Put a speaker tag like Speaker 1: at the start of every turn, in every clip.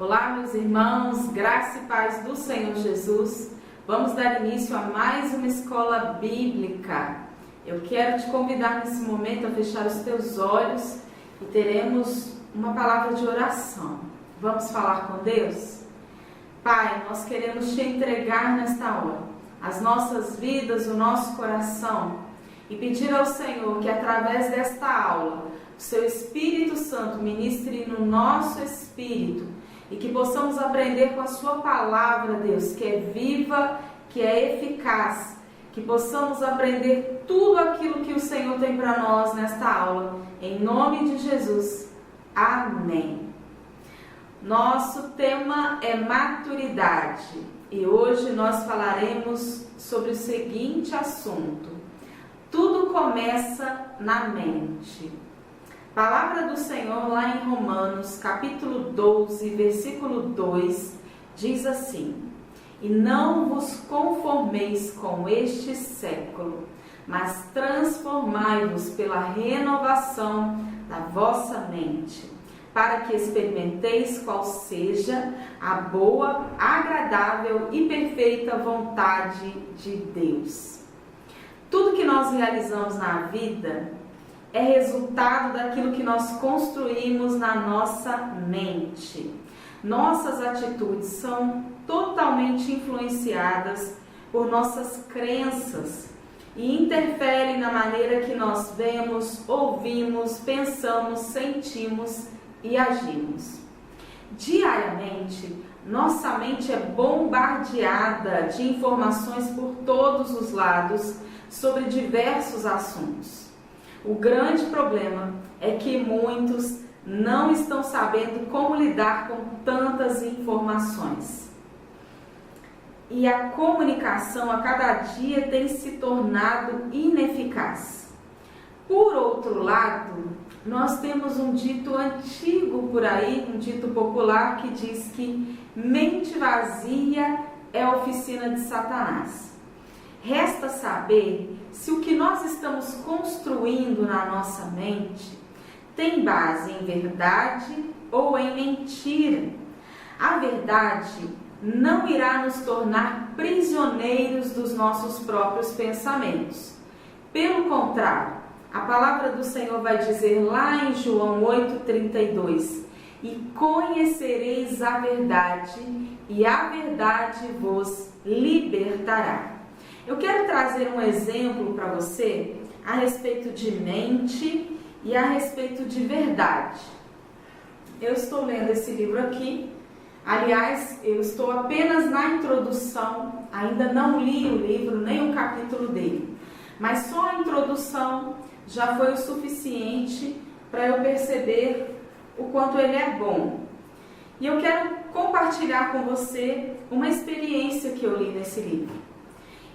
Speaker 1: Olá, meus irmãos, graça e paz do Senhor Jesus. Vamos dar início a mais uma escola bíblica. Eu quero te convidar nesse momento a fechar os teus olhos e teremos uma palavra de oração. Vamos falar com Deus? Pai, nós queremos te entregar nesta hora as nossas vidas, o nosso coração e pedir ao Senhor que através desta aula o seu Espírito Santo ministre no nosso espírito e que possamos aprender com a sua palavra, Deus, que é viva, que é eficaz, que possamos aprender tudo aquilo que o Senhor tem para nós nesta aula, em nome de Jesus. Amém. Nosso tema é maturidade e hoje nós falaremos sobre o seguinte assunto: tudo começa na mente. Palavra do Senhor lá em Romanos, capítulo 12, versículo 2, diz assim: E não vos conformeis com este século, mas transformai-vos pela renovação da vossa mente, para que experimenteis qual seja a boa, agradável e perfeita vontade de Deus. Tudo que nós realizamos na vida é resultado daquilo que nós construímos na nossa mente. Nossas atitudes são totalmente influenciadas por nossas crenças e interferem na maneira que nós vemos, ouvimos, pensamos, sentimos e agimos. Diariamente, nossa mente é bombardeada de informações por todos os lados sobre diversos assuntos. O grande problema é que muitos não estão sabendo como lidar com tantas informações. E a comunicação a cada dia tem se tornado ineficaz. Por outro lado, nós temos um dito antigo por aí, um dito popular que diz que mente vazia é a oficina de Satanás. Resta saber se o que nós estamos construindo na nossa mente tem base em verdade ou em mentira. A verdade não irá nos tornar prisioneiros dos nossos próprios pensamentos. Pelo contrário, a palavra do Senhor vai dizer lá em João 8,32: E conhecereis a verdade, e a verdade vos libertará. Eu quero trazer um exemplo para você a respeito de mente e a respeito de verdade. Eu estou lendo esse livro aqui. Aliás, eu estou apenas na introdução, ainda não li o livro, nem um capítulo dele. Mas só a introdução já foi o suficiente para eu perceber o quanto ele é bom. E eu quero compartilhar com você uma experiência que eu li nesse livro.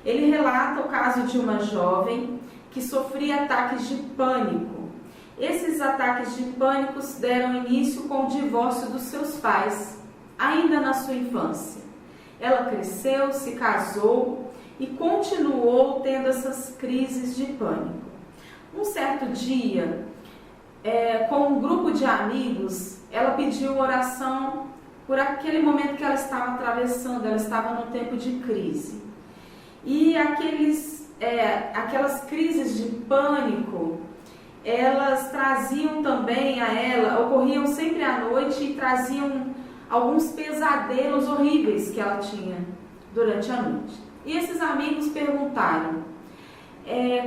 Speaker 1: Ele relata o caso de uma jovem que sofria ataques de pânico. Esses ataques de pânico deram início com o divórcio dos seus pais, ainda na sua infância. Ela cresceu, se casou e continuou tendo essas crises de pânico. Um certo dia, com um grupo de amigos, ela pediu oração por aquele momento que ela estava atravessando. Ela estava no tempo de crise. E aquelas crises de pânico, elas traziam também a ela, ocorriam sempre à noite e traziam alguns pesadelos horríveis que ela tinha durante a noite. E esses amigos perguntaram: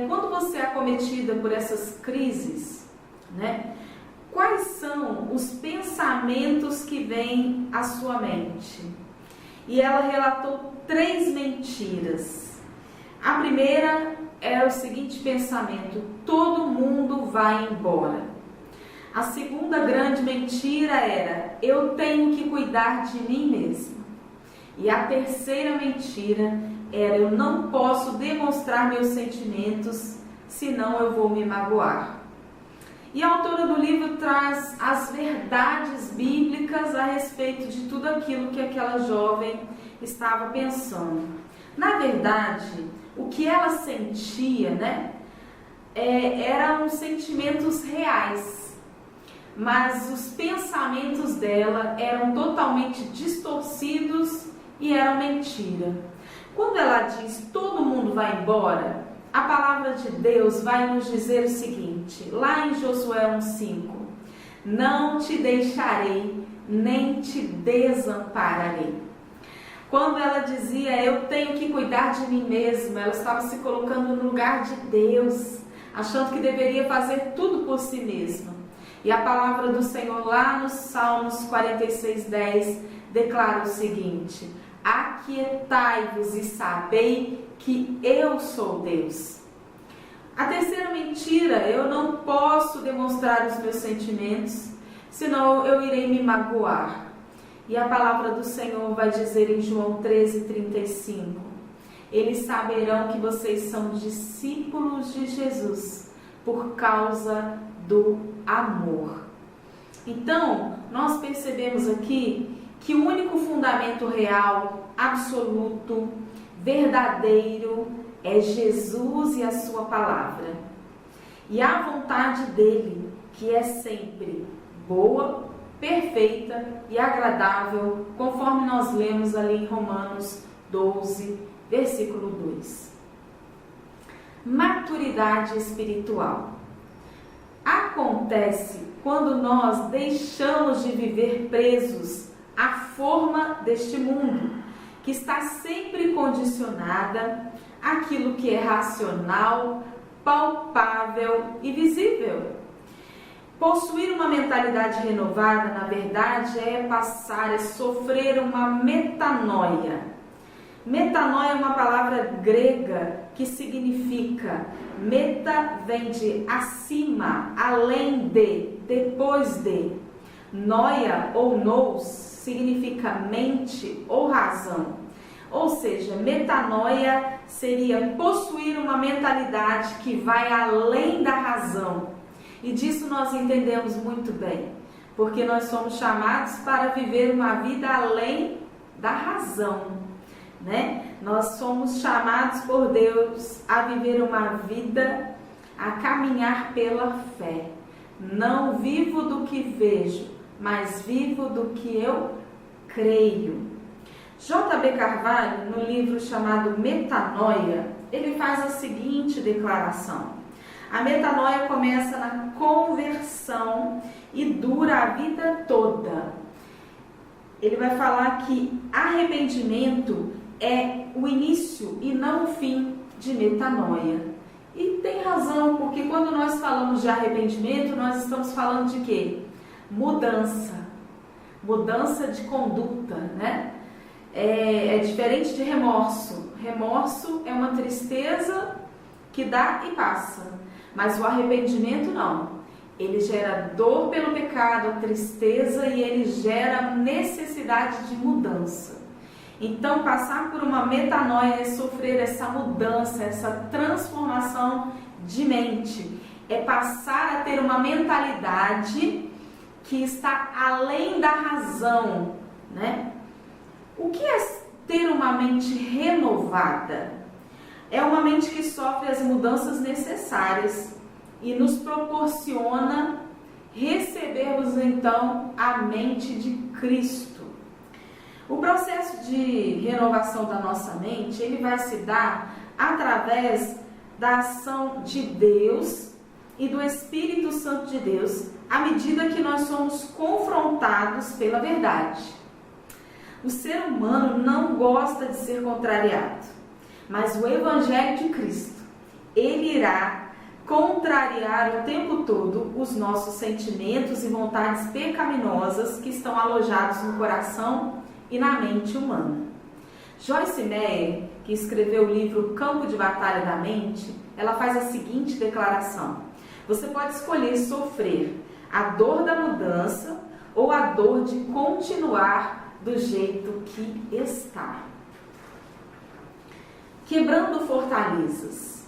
Speaker 1: quando você é acometida por essas crises, né, quais são os pensamentos que vêm à sua mente? E ela relatou 3 mentiras. A primeira era o seguinte pensamento: todo mundo vai embora. A segunda grande mentira era: eu tenho que cuidar de mim mesma. E a terceira mentira era: eu não posso demonstrar meus sentimentos, senão eu vou me magoar. E a autora do livro traz as verdades bíblicas a respeito de tudo aquilo que aquela jovem estava pensando. Na verdade, o que ela sentia, eram sentimentos reais. mas os pensamentos dela eram totalmente distorcidos e eram mentira. Quando ela diz todo mundo vai embora, a palavra de Deus vai nos dizer o seguinte, lá em Josué 1:5, não te deixarei, nem te desampararei. Quando ela dizia, eu tenho que cuidar de mim mesma, ela estava se colocando no lugar de Deus, achando que deveria fazer tudo por si mesma. E a palavra do Senhor lá nos Salmos 46:10 declara o seguinte, aquietai-vos e sabei que eu sou Deus. A terceira mentira, eu não posso demonstrar os meus sentimentos, senão eu irei me magoar. E a palavra do Senhor vai dizer em João 13:35, eles saberão que vocês são discípulos de Jesus por causa do amor. Então, nós percebemos aqui que o único fundamento real, absoluto, verdadeiro é Jesus e a sua palavra. E a vontade dele, que é sempre boa, perfeita e agradável, conforme nós lemos ali em Romanos 12, versículo 2. Maturidade espiritual. Acontece quando nós deixamos de viver presos à forma deste mundo, que está sempre condicionada àquilo que é racional, palpável e visível. Possuir uma mentalidade renovada, na verdade, é sofrer uma metanoia. Metanoia é uma palavra grega que significa, meta vem de acima, além de, depois de. Noia ou nous significa mente ou razão. Ou seja, metanoia seria possuir uma mentalidade que vai além da razão. E disso nós entendemos muito bem, porque nós somos chamados para viver uma vida além da razão, né? Nós somos chamados por Deus a viver uma vida, a caminhar pela fé. Não vivo do que vejo, mas vivo do que eu creio. J.B. Carvalho, no livro chamado Metanoia, ele faz a seguinte declaração. A metanoia começa na conversão e dura a vida toda. Ele vai falar que arrependimento é o início e não o fim de metanoia. E tem razão, porque quando nós falamos de arrependimento, nós estamos falando de quê? Mudança. Mudança de conduta, né? É diferente de remorso. Remorso é uma tristeza que dá e passa. Mas o arrependimento não. Ele gera dor pelo pecado, a tristeza, e ele gera necessidade de mudança. Então, passar por uma metanoia é sofrer essa mudança, essa transformação de mente. É passar a ter uma mentalidade que está além da razão, né? O que é ter uma mente renovada? É uma mente que sofre as mudanças necessárias e nos proporciona recebermos então a mente de Cristo. O processo de renovação da nossa mente, ele vai se dar através da ação de Deus e do Espírito Santo de Deus, à medida que nós somos confrontados pela verdade. O ser humano não gosta de ser contrariado, mas o Evangelho de Cristo, ele irá contrariar o tempo todo os nossos sentimentos e vontades pecaminosas que estão alojados no coração e na mente humana. Joyce Meyer, que escreveu o livro Campo de Batalha da Mente, ela faz a seguinte declaração: você pode escolher sofrer a dor da mudança ou a dor de continuar do jeito que está. Quebrando fortalezas.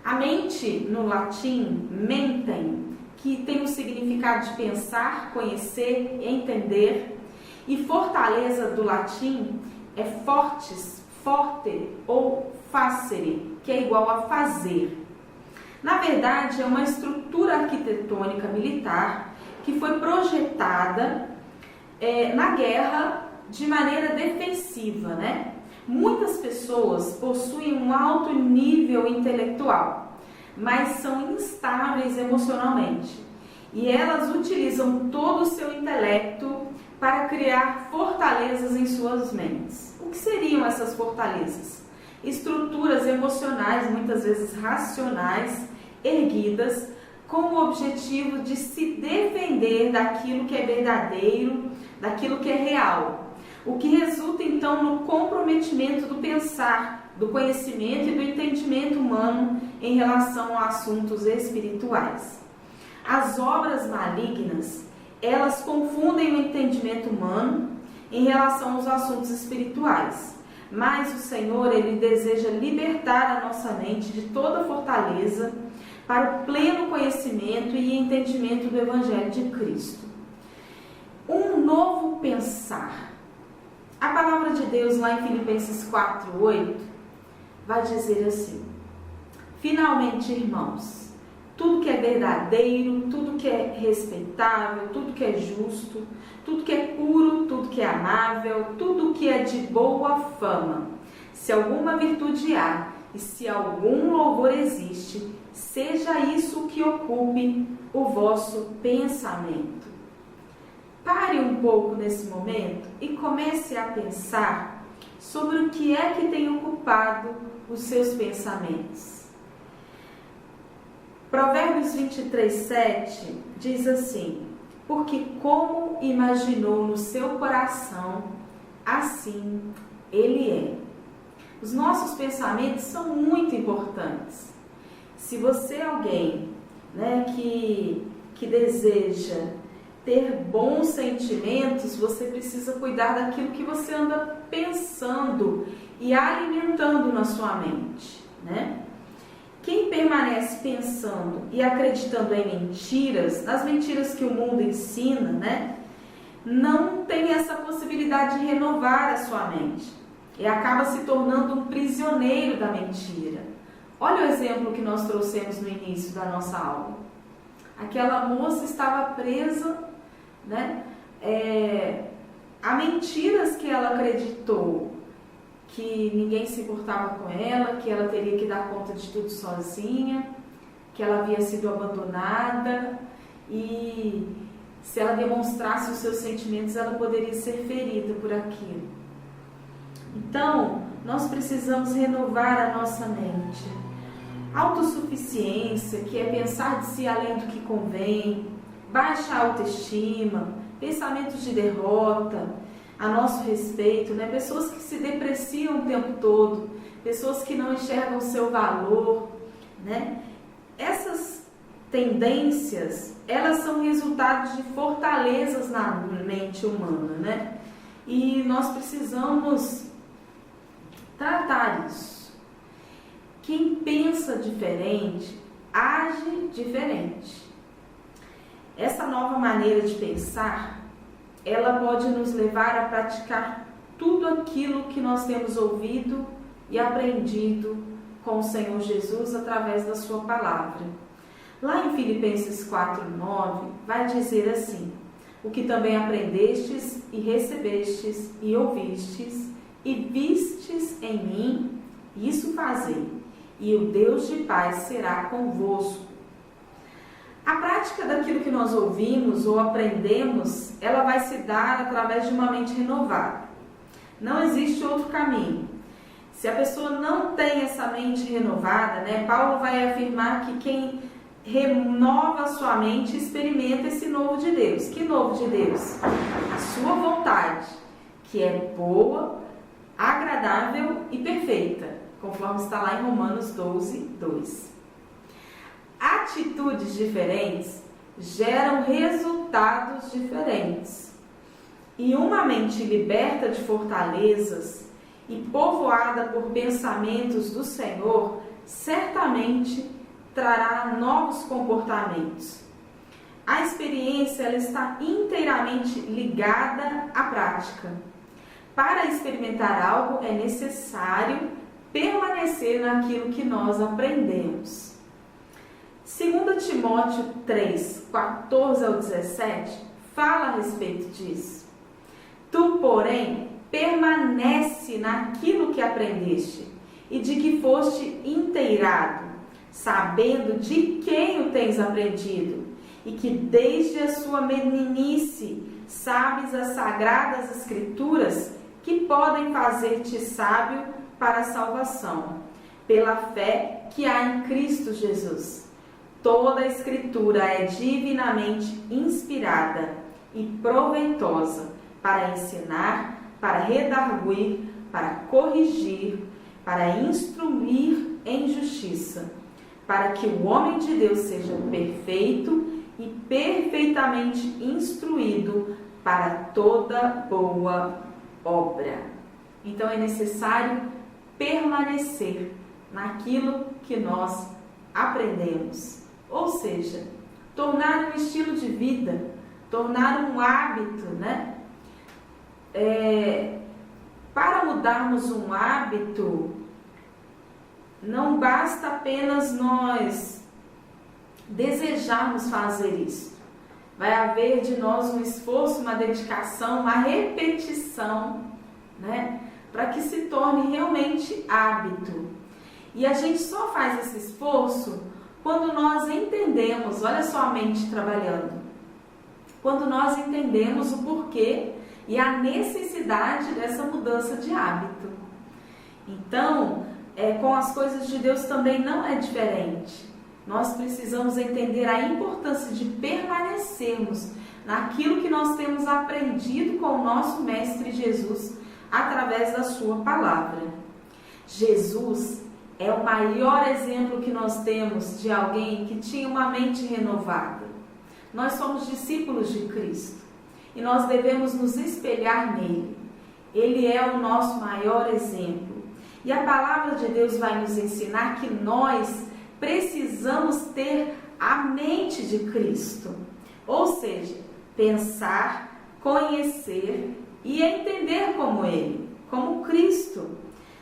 Speaker 1: A mente, no latim, mentem, que tem o significado de pensar, conhecer, entender, e fortaleza do latim é fortis, forte ou facere, que é igual a fazer. Na verdade, é uma estrutura arquitetônica militar que foi projetada na guerra de maneira defensiva, né? Muitas pessoas possuem um alto nível intelectual, mas são instáveis emocionalmente. E elas utilizam todo o seu intelecto para criar fortalezas em suas mentes. O que seriam essas fortalezas? Estruturas emocionais, muitas vezes racionais, erguidas, com o objetivo de se defender daquilo que é verdadeiro, daquilo que é real. O que resulta então no comprometimento do pensar, do conhecimento e do entendimento humano em relação a assuntos espirituais. As obras malignas, elas confundem o entendimento humano em relação aos assuntos espirituais. Mas o Senhor, Ele deseja libertar a nossa mente de toda fortaleza para o pleno conhecimento e entendimento do Evangelho de Cristo. Um novo pensar. A palavra de Deus lá em Filipenses 4:8 vai dizer assim: finalmente, irmãos, tudo que é verdadeiro, tudo que é respeitável, tudo que é justo, tudo que é puro, tudo que é amável, tudo que é de boa fama, se alguma virtude há e se algum louvor existe, seja isso que ocupe o vosso pensamento. Pare um pouco nesse momento e comece a pensar sobre o que é que tem ocupado os seus pensamentos. Provérbios 23:7 diz assim: porque como imaginou no seu coração, assim ele é. Os nossos pensamentos são muito importantes. Se você é alguém, que deseja ter bons sentimentos, você precisa cuidar daquilo que você anda pensando e alimentando na sua mente, né? Quem permanece pensando e acreditando em mentiras, nas mentiras que o mundo ensina, né, não tem essa possibilidade de renovar a sua mente e acaba se tornando um prisioneiro da mentira. Olha o exemplo que nós trouxemos no início da nossa aula. Aquela moça estava presa, né, a mentiras que ela acreditou, que ninguém se importava com ela, que ela teria que dar conta de tudo sozinha, que ela havia sido abandonada e se ela demonstrasse os seus sentimentos, ela poderia ser ferida por aquilo. Então, nós precisamos renovar a nossa mente. Autossuficiência, que é pensar de si além do que convém, baixa autoestima, pensamentos de derrota a nosso respeito, né? Pessoas que se depreciam o tempo todo, pessoas que não enxergam o seu valor, né? Essas tendências, elas são resultados de fortalezas na mente humana, né? E nós precisamos tratar isso. Quem pensa diferente, age diferente. Essa nova maneira de pensar, ela pode nos levar a praticar tudo aquilo que nós temos ouvido e aprendido com o Senhor Jesus através da sua palavra. Lá em Filipenses 4:9 vai dizer assim: o que também aprendestes e recebestes e ouvistes e vistes em mim, isso fazei, e o Deus de paz será convosco. A prática daquilo que nós ouvimos ou aprendemos, ela vai se dar através de uma mente renovada. Não existe outro caminho. Se a pessoa não tem essa mente renovada, né, Paulo vai afirmar que quem renova a sua mente experimenta esse novo de Deus. Que novo de Deus? A sua vontade, que é boa, agradável e perfeita, conforme está lá em Romanos 12:2. Atitudes diferentes geram resultados diferentes. E uma mente liberta de fortalezas e povoada por pensamentos do Senhor, certamente trará novos comportamentos. A experiência, ela está inteiramente ligada à prática. Para experimentar algo, é necessário permanecer naquilo que nós aprendemos. 2 Timóteo 3, 14 ao 17, fala a respeito disso. Tu, porém, permanece naquilo que aprendeste e de que foste inteirado, sabendo de quem o tens aprendido, e que desde a sua meninice sabes as sagradas escrituras que podem fazer-te sábio para a salvação, pela fé que há em Cristo Jesus. Toda a escritura é divinamente inspirada e proveitosa para ensinar, para redarguir, para corrigir, para instruir em justiça, para que o homem de Deus seja perfeito e perfeitamente instruído para toda boa obra. Então é necessário permanecer naquilo que nós aprendemos, ou seja, tornar um estilo de vida, tornar um hábito, né? Para mudarmos um hábito, não basta apenas nós desejarmos fazer isso. Vai haver de nós um esforço, uma dedicação, uma repetição, né? Para que se torne realmente hábito. E a gente só faz esse esforço quando nós entendemos, olha só a mente trabalhando, quando nós entendemos o porquê e a necessidade dessa mudança de hábito. Então, com as coisas de Deus também não é diferente. Nós precisamos entender a importância de permanecermos naquilo que nós temos aprendido com o nosso Mestre Jesus através da sua palavra. Jesus é o maior exemplo que nós temos de alguém que tinha uma mente renovada. Nós somos discípulos de Cristo e nós devemos nos espelhar nele. Ele é o nosso maior exemplo. E a palavra de Deus vai nos ensinar que nós precisamos ter a mente de Cristo. Ou seja, pensar, conhecer e entender como ele, como Cristo.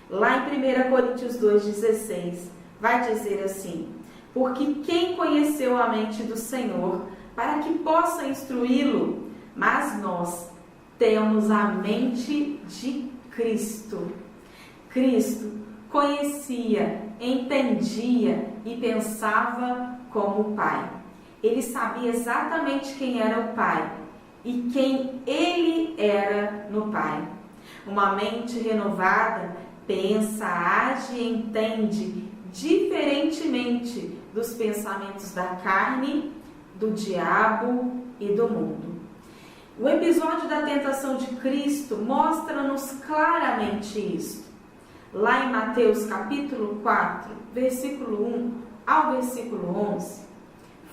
Speaker 1: Lá em 1 Coríntios 2,16, vai dizer assim: porque quem conheceu a mente do Senhor para que possa instruí-lo? Mas nós temos a mente de Cristo. Cristo conhecia, entendia e pensava como o Pai. Ele sabia exatamente quem era o Pai e quem ele era no Pai. Uma mente renovada pensa, age e entende diferentemente dos pensamentos da carne, do diabo e do mundo. O episódio da tentação de Cristo mostra-nos claramente isso. Lá em Mateus capítulo 4, versículo 1 ao versículo 11,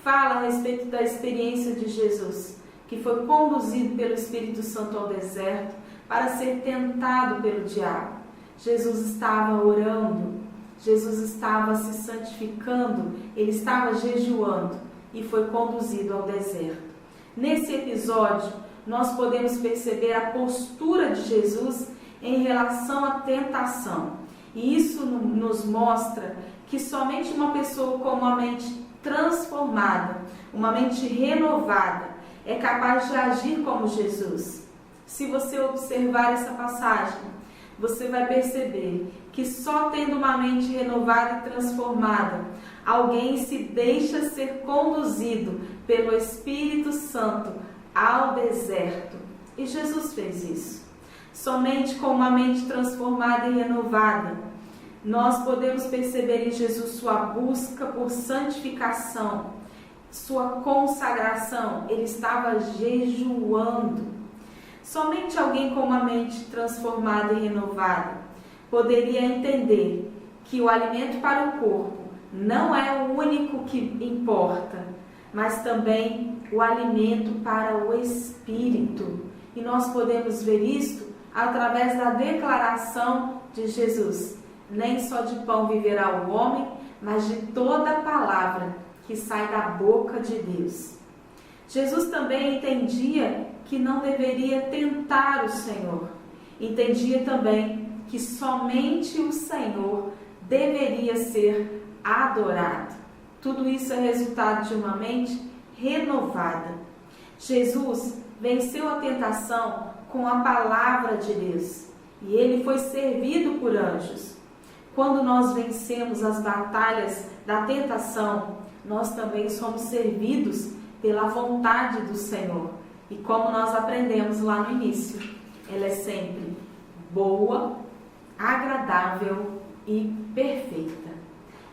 Speaker 1: fala a respeito da experiência de Jesus, que foi conduzido pelo Espírito Santo ao deserto para ser tentado pelo diabo. Jesus estava orando, Jesus estava se santificando, ele estava jejuando e foi conduzido ao deserto. Nesse episódio, nós podemos perceber a postura de Jesus em relação à tentação. E isso nos mostra que somente uma pessoa com uma mente transformada, uma mente renovada, é capaz de agir como Jesus. Se você observar essa passagem, você vai perceber que só tendo uma mente renovada e transformada, alguém se deixa ser conduzido pelo Espírito Santo ao deserto. E Jesus fez isso. Somente com uma mente transformada e renovada, nós podemos perceber em Jesus sua busca por santificação, sua consagração. Ele estava jejuando. Somente alguém com uma mente transformada e renovada poderia entender que o alimento para o corpo não é o único que importa, mas também o alimento para o espírito. E nós podemos ver isto através da declaração de Jesus: nem só de pão viverá o homem, mas de toda a palavra que sai da boca de Deus. Jesus também entendia que não deveria tentar o Senhor. Entendia também que somente o Senhor deveria ser adorado. Tudo isso é resultado de uma mente renovada. Jesus venceu a tentação com a palavra de Deus e ele foi servido por anjos. Quando nós vencemos as batalhas da tentação, nós também somos servidos pela vontade do Senhor. E como nós aprendemos lá no início, ela é sempre boa, agradável e perfeita.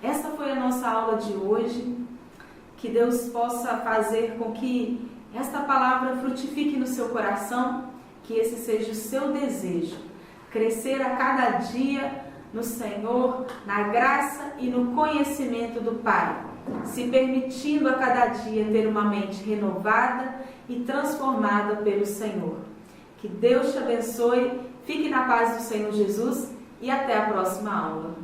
Speaker 1: Essa foi a nossa aula de hoje. Que Deus possa fazer com que esta palavra frutifique no seu coração, que esse seja o seu desejo, crescer a cada dia no Senhor, na graça e no conhecimento do Pai, se permitindo a cada dia ter uma mente renovada e transformada pelo Senhor. Que Deus te abençoe, fique na paz do Senhor Jesus e até a próxima aula.